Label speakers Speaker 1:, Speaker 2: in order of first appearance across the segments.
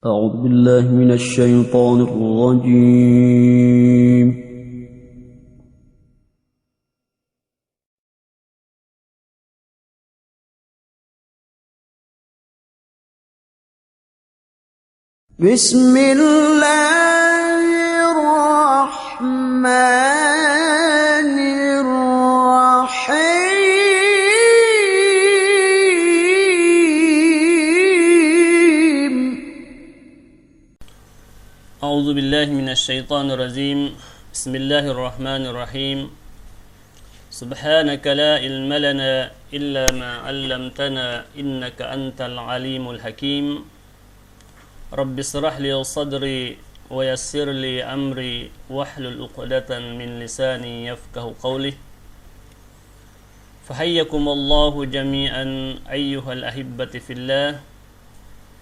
Speaker 1: أعوذ بالله من الشيطان الرجيم. بسم الله الرحمن الرحيم.
Speaker 2: أعوذ بالله من الشيطان الرجيم. بسم الله الرحمن الرحيم. سبحانك لا علم لنا إلا ما علمتنا إنك أنت العليم الحكيم. رب اشرح لي صدري ويسر لي أمري واحلل عقدة من لساني يفقه قولي. فحياكم الله جميعا أيها الأحبة في الله.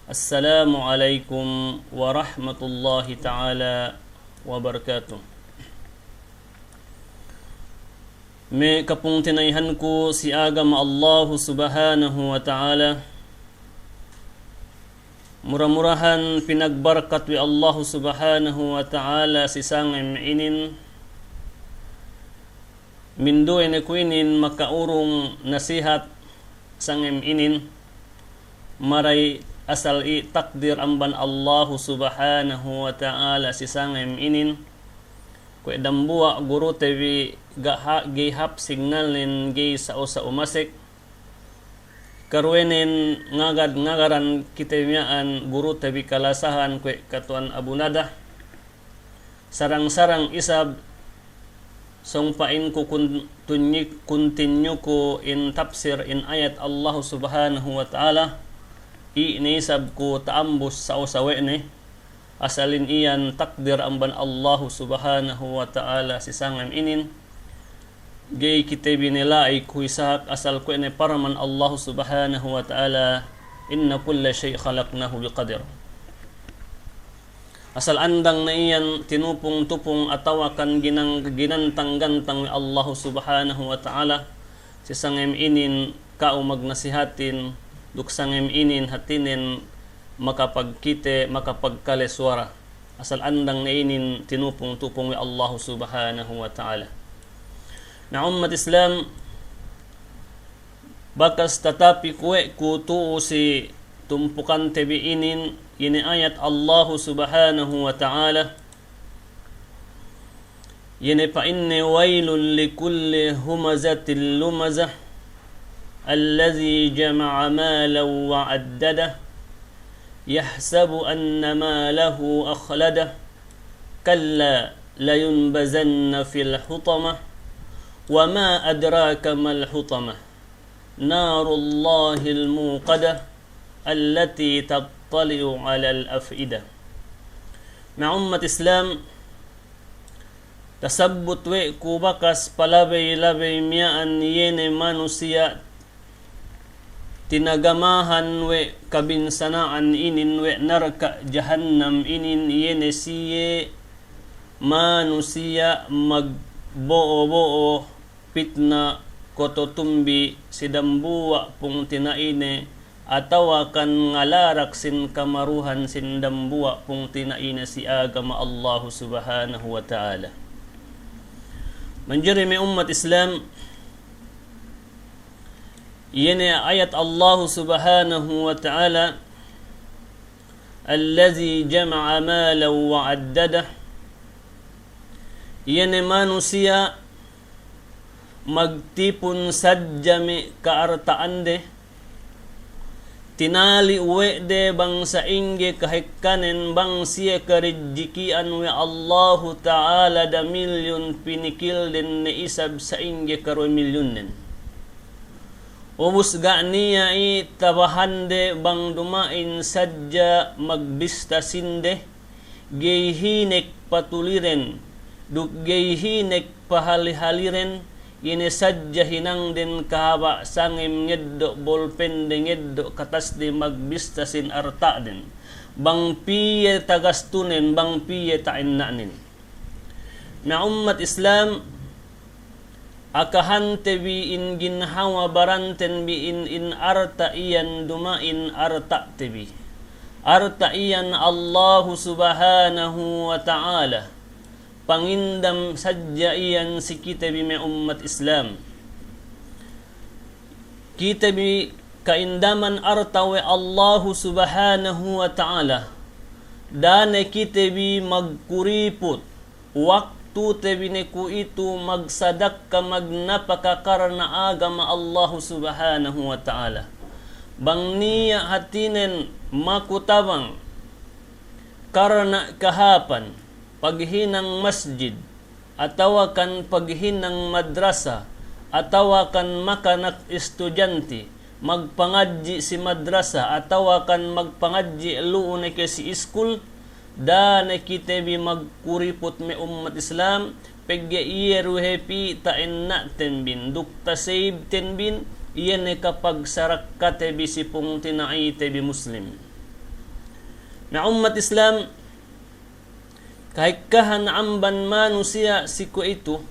Speaker 2: Assalamualaikum warahmatullahi ta'ala wabarakatuh. May kapung tinayhan ko si agam Allah subhanahu wa ta'ala. Murah-murahan pinagbarkat wi Allah subhanahu wa ta'ala si sangem inin. Mindo ene kuinin makaurong nasihat sangem inin. Maray asal takdir amban Allah subhanahu wa ta'ala si sangem inin kwe dambua guru tewi gihap signalin gi sao sa umasik karwenen ngagaran kitemiaan guru tewi kalasahan kwe katuan abunada sarang-sarang isab songpain ku continue ko in tafsir in ayat Allah subhanahu wa ta'ala. Inisab ko taambos sa usawe ni asalin iyan takdir amban Allah subhanahu wa ta'ala si sangam inin gay kitabi nila ay kuisak asal ko ni paraman Allah subhanahu wa ta'ala inna kulla shay khalaqnahu biqadir asal andang na iyan tinupong-tupong atawakan ginantang-gantang Allah subhanahu wa ta'ala si sangam inin kao magnasihatin duksangem inin hatinin makapagkite makapagkaleswara asal andang na inin tinupong-tupong wi Allah subhanahu wa ta'ala. Na ummat Islam bakas tatapi kuwe kutuu si tumpukan tebi inin ini ayat Allah subhanahu wa ta'ala yini pa inni wailun likulli humazatil lumazah الذي جمع مالا وعدده يحسب أن ماله أخلده كلا لينبذن في الحطمة وما أدراك ما الحطمة نار الله الموقدة التي تطلع على الأفئدة. مع أمة إسلام تثبت ويكو بكس palabay miaan yene manusia tinagamahan we kabinsanaan inin we narka jahannam inin yene siye manusia magboo pitna kototumbi sidambuwa pung tinaine atawakan ngalarak sin kamaruhan sin dambuwa pung tinaine si agama Allah subhanahu wa ta'ala. Manjari may ummat Islam yene ayat Allah subhanahu wa ta'ala alladhi jama'a malan wa addadah yene manusia magtipon sadyami kaartaande tinali uwede bang sa inge kahikanen bang siya karidjikian we Allah ta'ala da milyon pinikil din ne isab sa inge karo milyonen ubus niya tabahande bang dumain sadya magbista sinde gayhinek patuliren duk gayhinek pahalihaliren yene sadya hinang din kahaba sangim ngeddo bolpen de ngeddo katas di magbista sin arta din bang piye tagastunen bang piye tainnanin. Na ummat Islam akahante bi in ginhawa baranten bi in arta iyan dumain arta tebi artaiyan Allah subhanahu wa ta'ala pangindam sadya iyan si kita bi may ummat Islam. Kita bi kaindaman artawe Allah subhanahu wa ta'ala dane kita bi magkuripot waktu tabi ne ku itu magsadak ka magnapakakarna agama Allah subhanahu wa ta'ala. Bang niya hatinen makutabang karna kahapan paghinang masjid atawa kan paghinang madrasa atawa kan makanak estudyante magpangadji si madrasa atawa kan magpangadji luon ke si school da nakitebi magkuripot me ummat Islam pegge iyeru happy ta enna tenbin dukta save tenbin iyan kapag sarak ka tebi si pung tinai tebi Muslim na ummat Islam kahit kahan amban manusia siku itu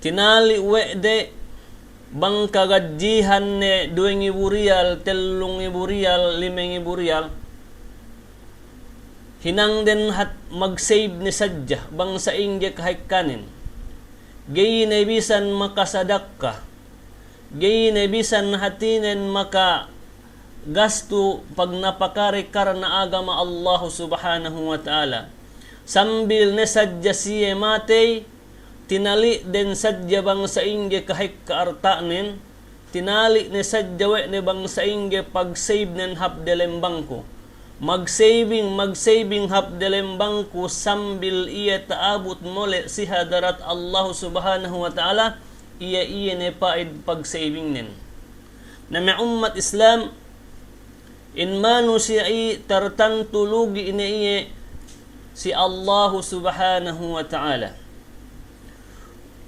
Speaker 2: tinali wede bang kagadjihan ne 2,000 riyal 3,000 riyal 5,000 riyal hinang den hat mag-save ni sadya bang sa ingge kahit kanin gay na bisan makasadak ka gay na bisan hatinen maka gasto pag napakari karna agama Allah subhanahu wa ta'ala sambil ne sadya siye matay tinali den sadya bang sa ingge kahit kaartanin tinali ne sadya we ne bang sa ingge pag save nen hapdelem bangko mag-saving hapdelem bangko sambil iya taabot mole si hadarat Allah subhanahu wa ta'ala iya ne paid pag-saving nen na may ummat Islam in manu siya tartantulugi iniye si Allah subhanahu wa ta'ala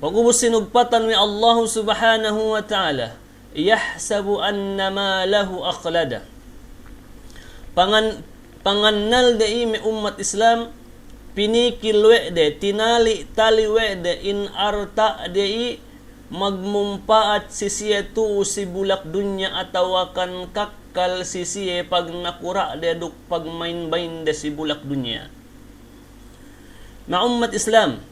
Speaker 2: pag-ubos sinugpatan ni Allah subhanahu wa ta'ala yahsabu anna ma lahu aqlada pangannal de ime ummat Islam pinikilwe de tinali taliwe de in arta de magmumpaat si siya tu si bulak dunya atawakan kakkal si siya pag nakura de duk pag main-bain de si bulak dunya na ummat Islam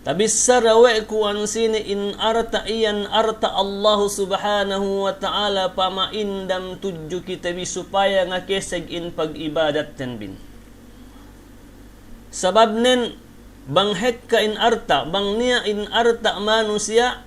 Speaker 2: tabissar rawe ku an sini in arta iyan arta Allah subhanahu wa ta'ala pamaindam tudju kita bi supaya nga keseg in pag-ibadat tenbin sabab nen bang hekka in arta bang niya in arta manusia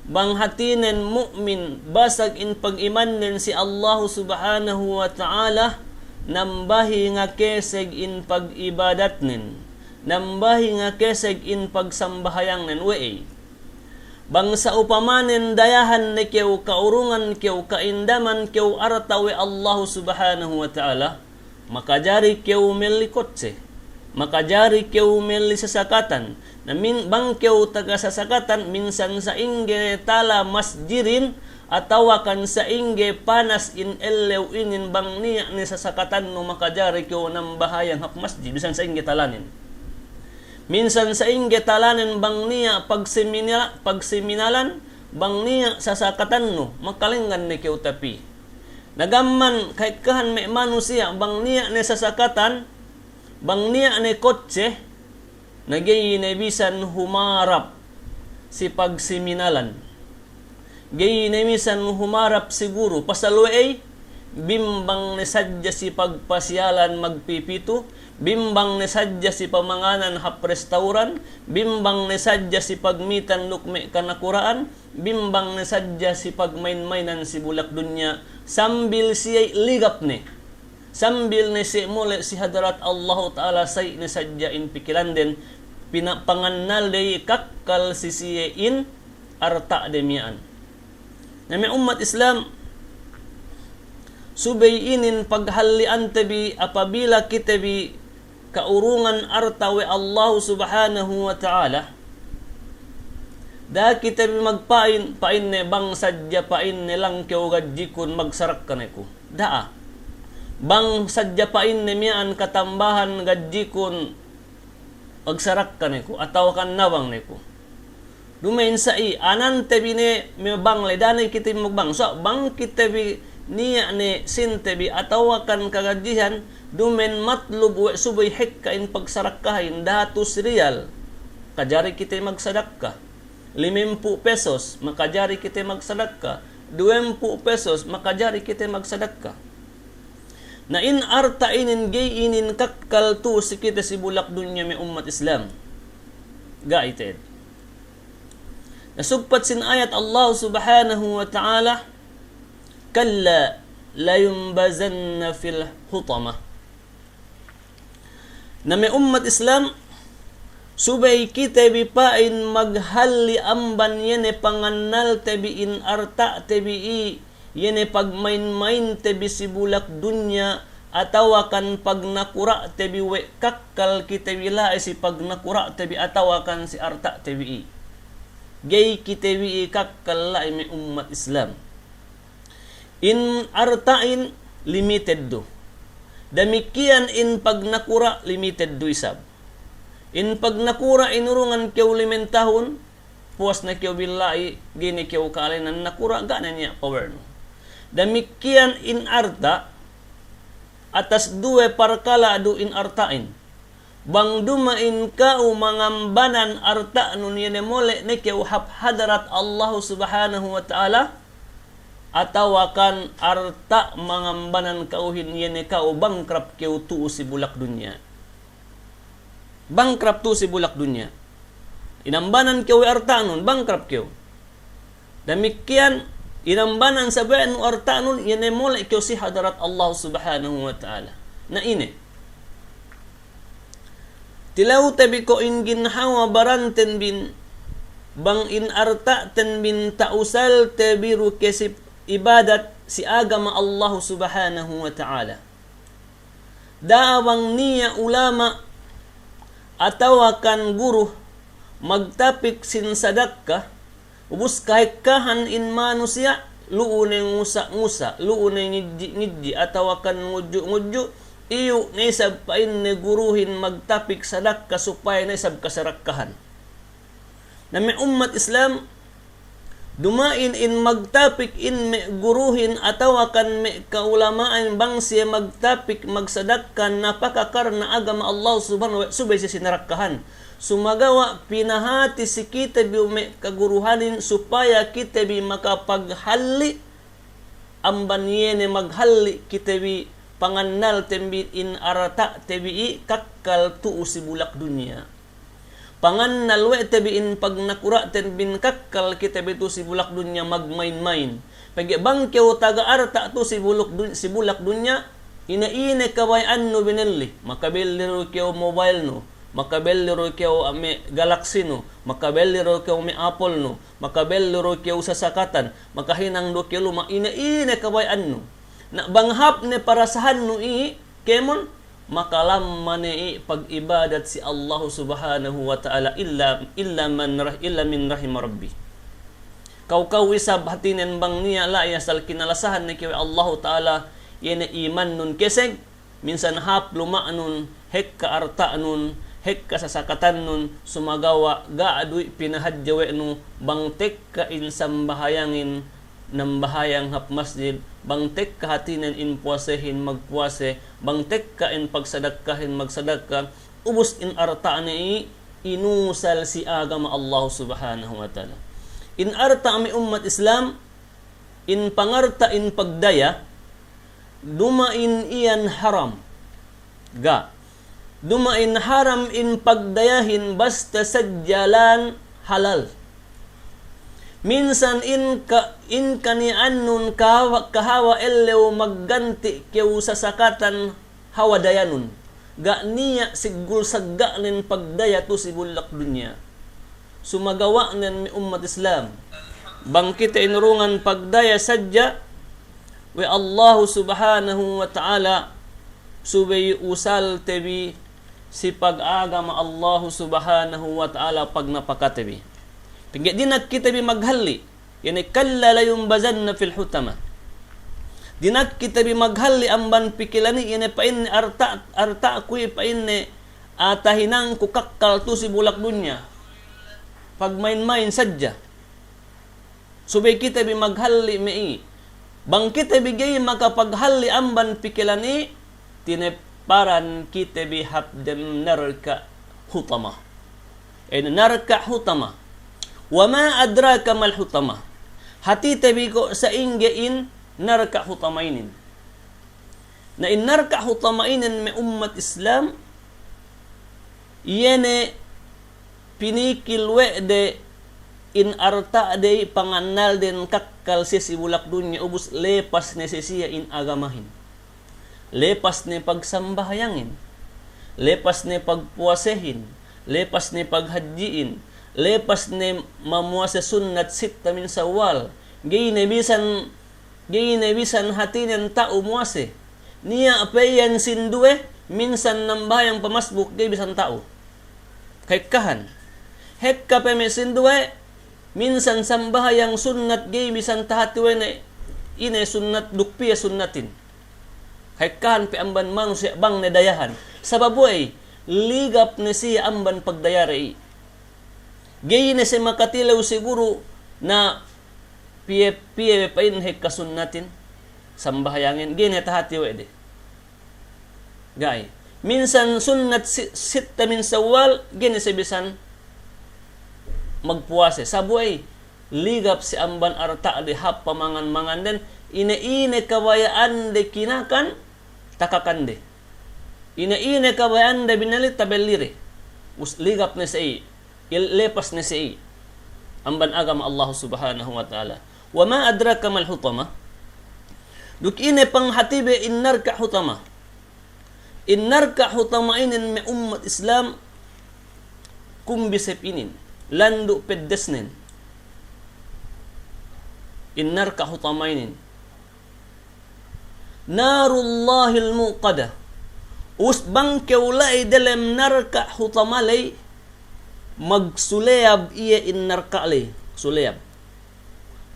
Speaker 2: bang hatinen mu'min basag in pag-iman nen si Allah subhanahu wa ta'ala nambahi nga keseg in pag-ibadat nen nambahi nga keseg in pagsambahayang nen wei bang sa upamanen dayahan ne kew kaurungan kew kaindaman kew artawe Allah subhanahu wa ta'ala makajari kew melikotse makajari kew meli sasakatan na bang kew taga sasakatan minsan sa ingge tala masjirin atawakan sa ingge panas in elew inin bang niya ni sasakatan no makajari kew nambahayang hap masjid bisan sa ingge talanin minsan sa ingge talanin bang niya pagseminalan bang niya sasakatan no makalingan ni kew tapi nagamman kahit kahan may manusia bang niya ni sasakatan bang niya ni kotse nagay bisan humarap si pagseminalan gay bisan humarap siguro pasalwe bimbang ni sadya si pagpasyalan magpipito bimbang ni sadya si pamanganan hap restauran bimbang ni sadya si pagmitan lukme kanakuraan bimbang ni sadya si pagmain-mainan si bulak dunya sambil siya ligap ni sambil ni si mule si hadarat Allah ta'ala say ni sadya in pikiran din pinapangannal day kakkal si siya in arta demian na may ummat Islam subay inin paghalian tabi apabila kitabi kaurungan artawe Allah subhanahu wa ta'ala da kita magpain ne bang sadya pain ne lang kew gadjikon magsarak kaneko daa bang sadya pain ne mian katambahan gadjikon magsarak kaneko ataw kan nawang neko dumain sa anan tabi ne may bang le danay kita magbang so bang kita niya ni sintebi atawakan kagadihan dumen matlub wa subay hekka in pagsarakkahin datus real kajari kita magsadakka 50 pesos makajari kita magsadakka 20 pesos makajari kita magsadakka na in arta inin gay inin kakkal tu si kita si bulak dunya may umat Islam gaited nasugpat sin ayat Allah subhanahu wa ta'ala kalla layumbazanna fil hutama na may umat Islam subay kita bipain maghali amban yene panganal tebi in arta tebi i yene pagmain-main tebi si bulak dunya atawakan pagnakura tebi we kakkal kita bila si pagnakura tebi atawakan si arta tebi i gay kita wi kakkal la may umat Islam in artain limited do damikian in pagnakura limited do isab in pagnakura inurungan kew limentahon puas na kew billahi gini kew kalinan nakura ganan niya power no damikian in arta atas due parkala do in artain bang dumain ka mangambanan arta nun yene mole ne kew hadarat Allah subhanahu wa ta'ala atawakan arta mangambanan kauhin yene ka bankrupt kew tu si bulak dunya bankrupt tu si bulak dunya inambanan kew arta nun bankrupt kew demikian inambanan sa ben arta nun yene mole kew si hadarat Allah subhanahu wa ta'ala na ine tilaw tabi ko in ginhawa baranten bin bang in arta ten bin tausal tabiru kesip ibadat si agama Allah subhanahu wa ta'ala daawang niya ulama atawakan guru magtapik sin sadakka ubus kahit kahan in manusia luunay ngusa-ngusa luunay ngidji atawakan ngudyo iyo naisab pain ne guruhin magtapik sadakka supaya naisab kasarakkahan na may umat Islam dumain in magtapik in me guruhin atawakan me kaulamaan bang siya magtapik magsadakkan napakakar na agama Allah subhanahu wa subay siya sinarakkahan sumagawa pinahati si kita bi me kaguruhanin supaya kita bi makapaghalli amban yene maghalli kita bi pangannal tembi in arata tebi kakkal tu si bulak dunya pangannal we tebi in pagnakura tembin kakkal kita bitu si bulak dunya magmain-main pagi bangkew taga arta tu si bulak dunya ina kaway anno binelli makabelliro kew mobile no makabelliro kew ame galaxy no makabelliro kew me apple no makabelliro kew sasakatan makahinang do kew luma ina kaway anno na banghap ne parasahan no i kemon makalam mani pag-ibadat si Allah subhanahu wa ta'ala illa min rahim rabbi kaw isab hatinen bang niya la yasal kinalasahan ni kay Allah ta'ala yene iman nun keseg minsan hap luma nun hekka arta nun hekka sasakatan nun sumagawa gaaduy pinahadjawe no bang tekka insam bahayangin ng bahayang hap masjid bangtek kahatinan in puasehin magpuase bangtek ka in pagsadakkahin magsadakka ubos in arta ni inusal si agama Allah subhanahu wa ta'ala in arta mi ummat Islam in pangarta in pagdaya dumain iyan haram dumain haram in pagdayahin basta sadyalan halal minsan in kanian nun kahawa elew magganti kew sasakatan hawadayanun ga niya sigul sagga nin pagdaya to si bulak dunya sumagawa nin mi ummat Islam bangkit inurungan pagdaya sadya we Allah subhanahu wa ta'ala subay usal tebi si pag-agama Allah subhanahu wa ta'ala pag napakatabi tinggi dinat kita bi maghalli yani kalla la yumbazanna fil hutama dinat kita bi maghalli amban pikilani yani pain arta kuy pain atahinang ku kakkal tu si bulak dunya pag main-main sadya subay kita bi maghalli mei Bang kita bigay makapaghali amban pikilani, tineparan kita bihabdem narka hutama. Narka hutama. Wama adraka mal hutama. Hati tabi ko sa inggein narka hutamainin. Na in narka hutamainin may ummat Islam, yene pinikilwe de in arta de panganal den kakkal si bulak dunya ubus lepas ne siya in agamahin. Lepas ne pagsambahayangin. Lepas ne pagpuasehin. Lepas ne paghadjiin. Lepas ne mamuasa sunnat sitta min sawal. Gayne bisan hati ng tao muase. Niya apayan sindue, minsan nambayang pamasbuk gay bisan tao. Kaikahan. Hekka pa may sindue, minsan sambahayang sunnat gay bisan tahatiwe na ine sunnat dukpiya sunnatin. Kaikahan pa amban manusia bang nedayahan. Sababuay, ligap na siya amban pagdayari. Gay na siya makatilaw siguro na piye pa inhek kasunnatin. Sambahayangin, gay na tahatiwe de. Gay. Minsan sunnat sitta min sawal, gay na siya bisan magpuwase. Sabuay, ligap si amban arta de hap pamangan-mangan den, ine kawayaan de kinakan, takakan de. Ine kawayaan de binalit tabelire. Ligap na siya, lepas na siya. Amban agama Allah subhanahu wa ta'ala. Wa ma adraka mal hutama. Duk ine pang hatibe innarka hutama. Innarka hutamainin me ummat Islam kumbisep inin. Landu peddesnin. Innarka hutamainin. Narullahil muqada. Usbang keulay dalam narka hutamalay magsuleyab iya innarka alay. Suleyab.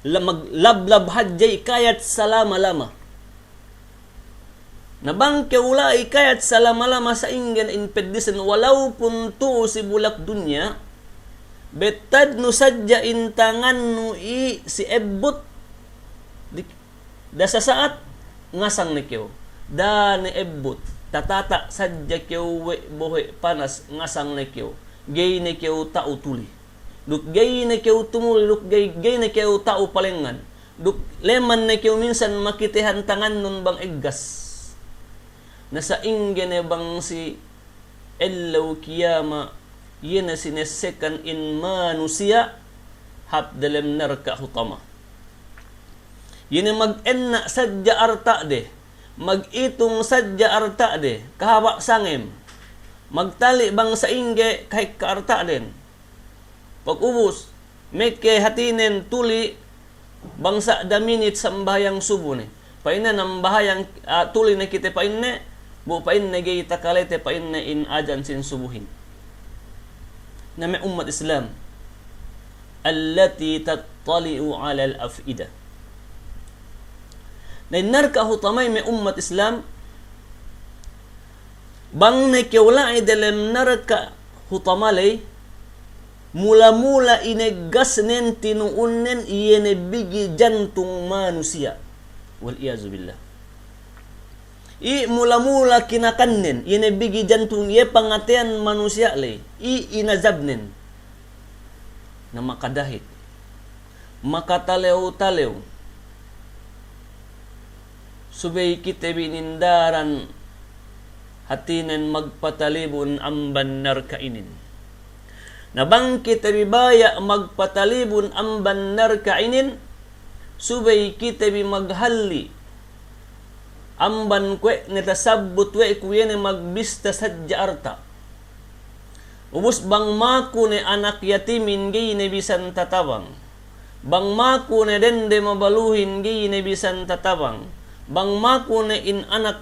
Speaker 2: Maglablab hadjay kayat salama-lama. Nabang keula ikayat salama-lama sa inggan in pedisen walau pun tu si bulak dunya betad no sadya intangan no i si ebbot da sa saat ngasang ni kew da ni ebbot tatata sadya kew we bohe panas ngasang ni kew gay ni kew tao tuli duk gay ni kew tumuli duk gay ni kew tao palengan duk leman ni kew minsan makitihan tangan nun bang eggas nasa ingene bang si ellaw kiyama yena sinesekan in manusia hap dalam narka hutama. Yena mag-enna sadya arta de, mag-itong sadya arta de, kahaba sangem, magtali bang sa ingge kahit kaarta din. Pag-ubos, may kay hatinen tuli bang sa daminit sa mbahayang subo ni. Paina ng bahayang tuli na kita painne, bu pain na gay takalete pain na in ajan sin subuhin. Na may ummat Islam allati tattali'u 'ala al-af'ida. Na narka hutamay may ummat Islam bang nakiwala dalam narka hutamalay mula-mula inegas nen tinuunnen iyene bigi jantung manusia wal iyazu billah. Mula-mula kinakannen, inibigi jantung, pangatian manusia lay, inazabnen, na makadahit, makatalew-talew, subay kita binindaran, hatinan magpatalibon amban narkainin. Nabang kita bibaya magpatalibon amban narkainin, subay kita bimaghalli, amban kwe netasabut we kuya ne magbista sadya arta. Ubus bang maku ne anak yatimin gay ne bisan tatabang. Bang maku ne dende mabaluhin gay ne bisan tatabang. Bang maku ne in anak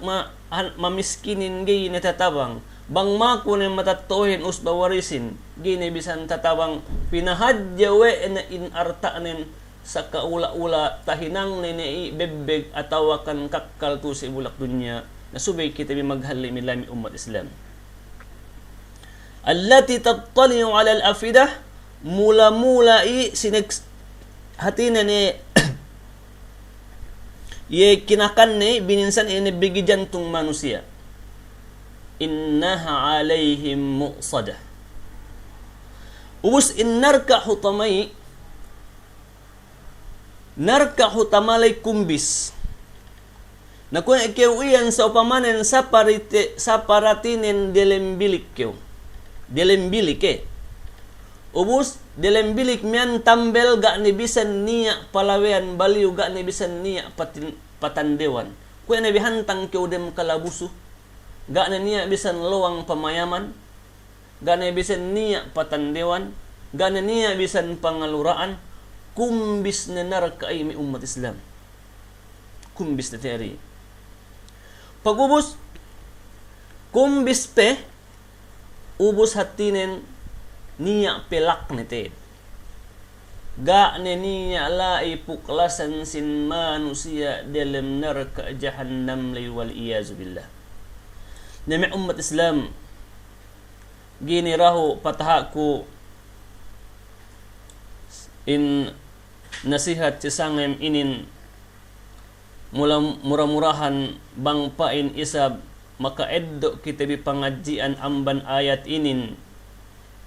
Speaker 2: mamiskinin gay ne tatabang. Bang maku ne matatuhin usbawarisin gay ne bisan tatabang. Pinahadya we na in arta nen sa kaula-ula tahinang ni bebeg atawakan kakkal tu sa bulak dunya na subay kita maghali milami ummat Islam allati tattali'u 'ala al-afidah mula-mula hatina ni ye kinakan ni bininsan ini bagi jantung manusia. Innaha alaihim muqsadah. Ubus innarka hutamai narka hutamalay kumbis. Na kung ikaw iyan sa upamanen sa paratinin dilembilik kayo. Dilembilik Ubus dilembilik miyan tambel ga ni bisan niya palawean baliw ga ni bisan niya patandewan. Kung nabihantang kayo dem kalabuso. Ga na niya bisan lawang pamayaman. Ga na bisan niya patandewan. Ga na niya bisan pangaluraan. Kumbis na narka ay may umat Islam. Kumbis na teri. Pag-ubos, kumbis pe, ubos hatinin niya pelak nete. Ga ne niya lai puklasan sin manusia dalam neraka jahannam li wal iyazu billah. Na may umat Islam, gini raho patahaku in nasihat sisangem inin murah-murahan bangpain isab maka eddo kita bipangajian amban ayat inin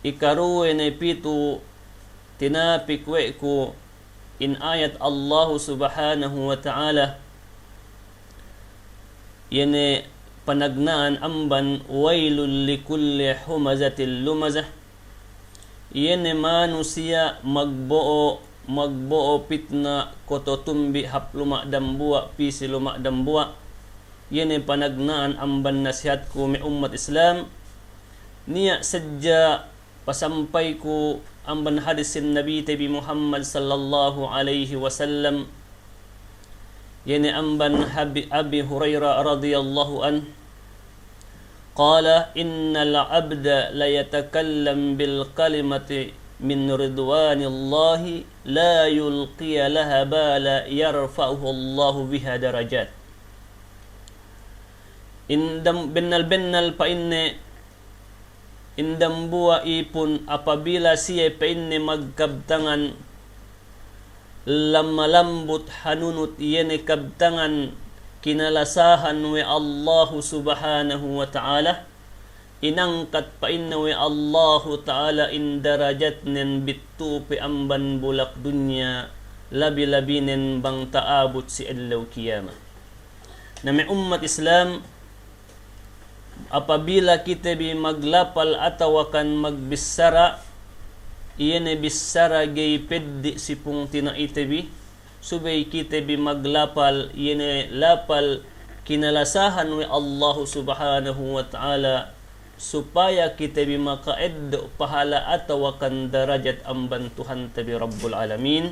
Speaker 2: ikaruwe na pitu tinapikwe ko in ayat Allah subhanahu wa ta'ala yene panagnaan amban wailul likulli humazatil lumazah yene manusia magbuo pitna kototumbi hapluma dambua pisi luma dambua yene panagnaan amban nasihat ko may umat Islam niya sadya pasampay ko amban hadisin Nabi Tabi Muhammad sallallahu alaihi wasallam yene amban Abi Hurairah radhiyallahu an qala innal abda la yatakallam bil kalimati min ridwanillahi la yulqiya laha bala yarfa'uhu Allahu biha darajat. Indam bennal pa inne indam buwa ipun apabila siya pa inne magkabtangan lamalambot hanunot yene kabtangan kinalasahan we Allahu subhanahu wa ta'ala inangkat pa inna we Allahu ta'ala in darajat nen bitu pe amban bulak dunya labi-labi nen bang taabot si allaw kiyama. Na may umat Islam apabila kita bi maglapal atawakan magbisara iyene bisara gay peddi sipung tinaitabi subay kita bi maglapal iyene lapal kinalasahan we Allahu subhanahu wa ta'ala supaya kita bi makaeddo pahala atawakan darajat amban Tuhan tabi Rabbul Alamin.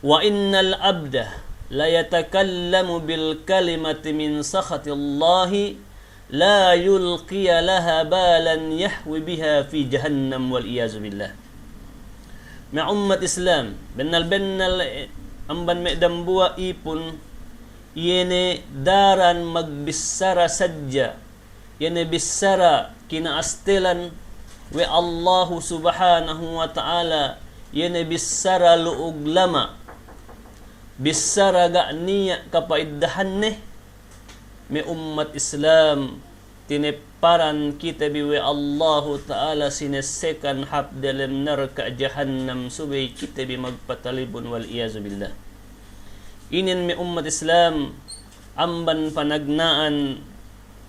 Speaker 2: Wa innal abda la yatakallamu bil kalimati min sakhatillahi la yulqiya laha balan yahwi biha fi jahannam wal iyazu billah. Ma ummat Islam bennal amban me dambua ipun yene daran magbisara sadja yene bisara kinaastelan we Allah subhanahu wa ta'ala yene bisara luug lama bisara ga niya kapaiddahanne me ummat Islam tineparan kita biwe Allah ta'ala sinesekan habdalam narka jahannam subay kita bi magpatalibun wal iyazu billah. Inin me ummat Islam amban panagnaan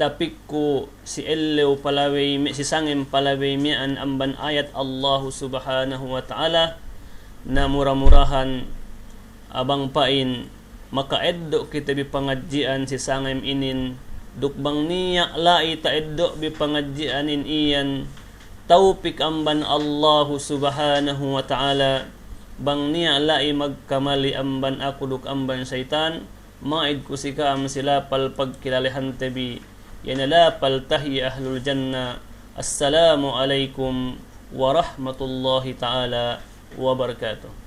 Speaker 2: tapikku si ellew palaway si sangem palaway mian amban ayat Allah subhanahu wa ta'ala na murah-murahan abang pain makaeddo kita bi pangadjian si sangem inin dukbang niya lai taeddo bi pangadjianin iyan taupik amban Allah subhanahu wa ta'ala bang niya lai magkamali amban ako duk amban syaitan maid ko sikam sila palpagkilalihan tabi yanala paltahi ahlul jannah. Assalamu alaikum warahmatullahi ta'ala wabarakatuh.